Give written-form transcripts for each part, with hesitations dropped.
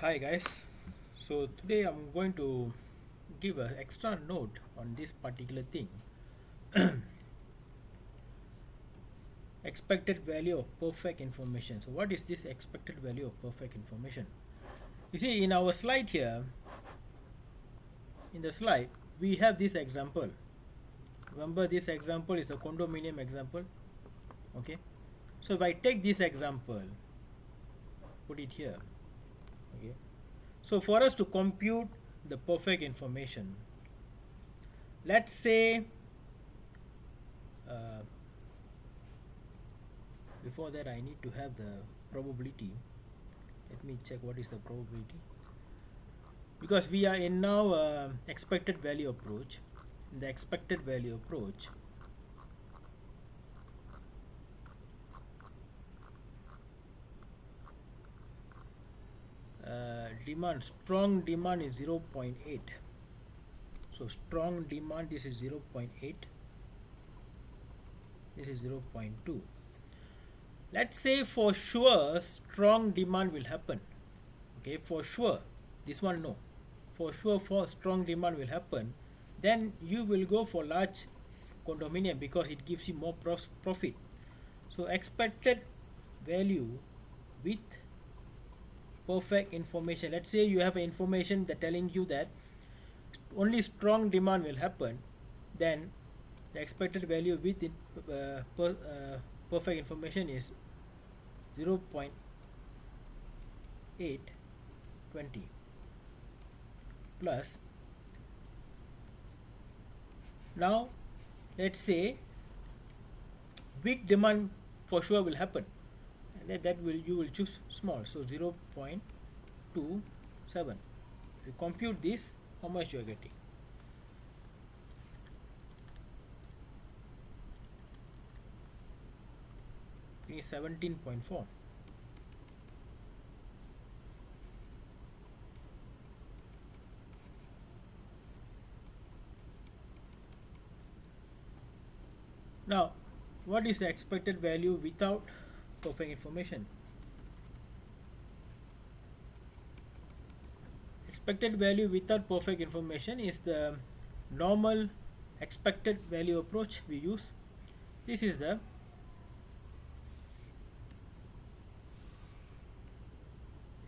Hi guys, so today I'm going to give an extra note on this particular thing, expected value of perfect information. So what is this expected value of perfect information? You see in our slide here, in the slide we have this example. Remember, this example is a condominium example. Okay, so if I take this example, put it here. Okay, so for us to compute the perfect information, let's say uh, before that I need to have the probability. Let me check what is the probability, because we are in now expected value approach. In the expected value approach, demand, strong demand is 0.8. So strong demand, this is 0.8, this is 0.2. Let's say for sure strong demand will happen. Okay, for sure, this one no, for sure for strong demand will happen, then you will go for large condominium because it gives you more profit. So expected value with perfect information, let's say you have information that telling you that only strong demand will happen, then the expected value with perfect information is 0.820 plus, now let's say weak demand for sure will happen, and that will, you will choose small, so 0.27. You compute this, how much you are getting? It is 17.4. Now what is the expected value without perfect information? Expected value without perfect information is the normal expected value approach we use. This is the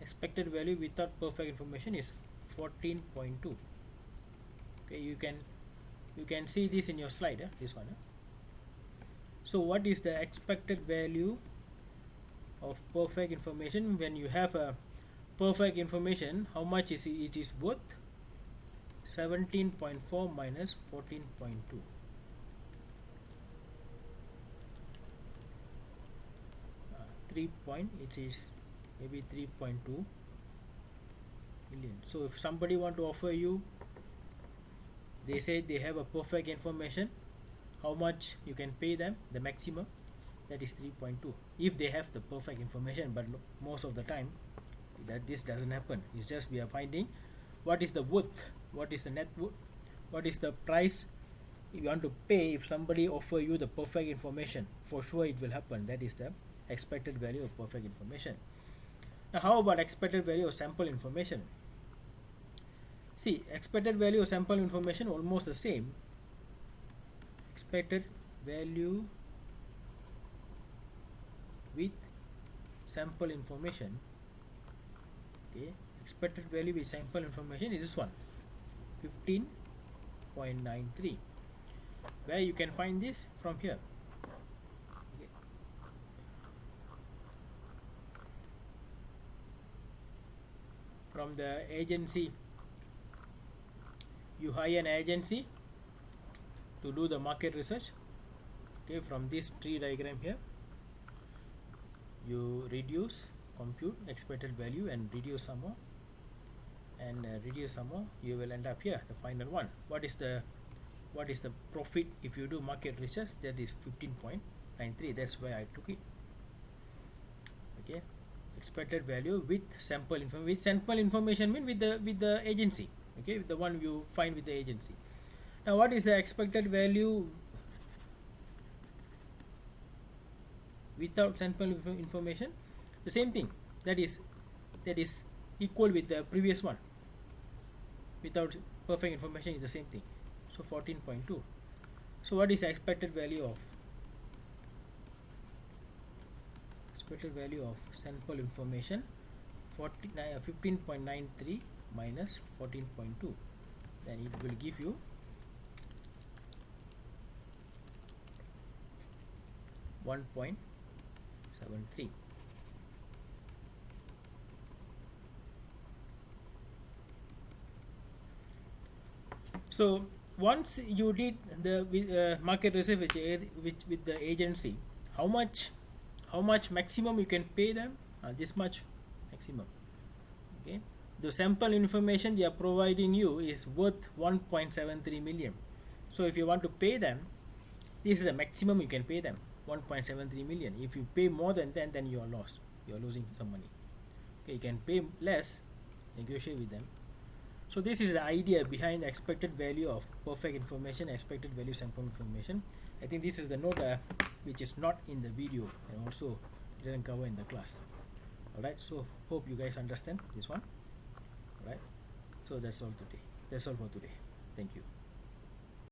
expected value without perfect information is 14.2. Okay, you can see this in your slide, this one. So what is the expected value of perfect information when you have a perfect information? How much is it? It is worth 17.4 minus 14.2. 3 point, it is maybe 3.2 million. So if somebody want to offer you, they say they have a perfect information, how much you can pay them, the maximum, that is 3.2 if they have the perfect information. But most of the time that this doesn't happen. It's just we are finding what is the worth, what is the net worth, what is the price you want to pay if somebody offer you the perfect information. For sure it will happen. That is the expected value of perfect information. Now how about expected value of sample information? See, expected value of sample information almost the same. Expected value with sample information. Okay, expected value with sample information is this one, 15.93. Where you can find this from here. Okay. From the agency, you hire an agency to do the market research. Okay, from this tree diagram here, you reduce, compute expected value and reduce some more, and reduce some more, you will end up here, the final one. What is the profit if you do market research? That is 15.93. That's why I took it. Okay, expected value with sample information. With sample information mean with the agency. Okay, with the one you find with the agency. Now what is the expected value without sample information? The same thing. That is equal with the previous one. Without perfect information is the same thing. So 14.2. So what is the expected value of sample information? 15.93 minus 14.2, then it will give you 1.73. So once you did the market research with the agency, how much maximum you can pay them? This much maximum. Okay, the sample information they are providing you is worth 1.73 million. So if you want to pay them, this is the maximum you can pay them, 1.73 million. If you pay more than that, then you are lost, you are losing some money. Okay, you can pay less, negotiate with them. So this is the idea behind the expected value of perfect information, expected value sample information. I think this is the note which is not in the video and also didn't cover in the class. Alright, so hope you guys understand this one. Alright, so that's all for today. Thank you.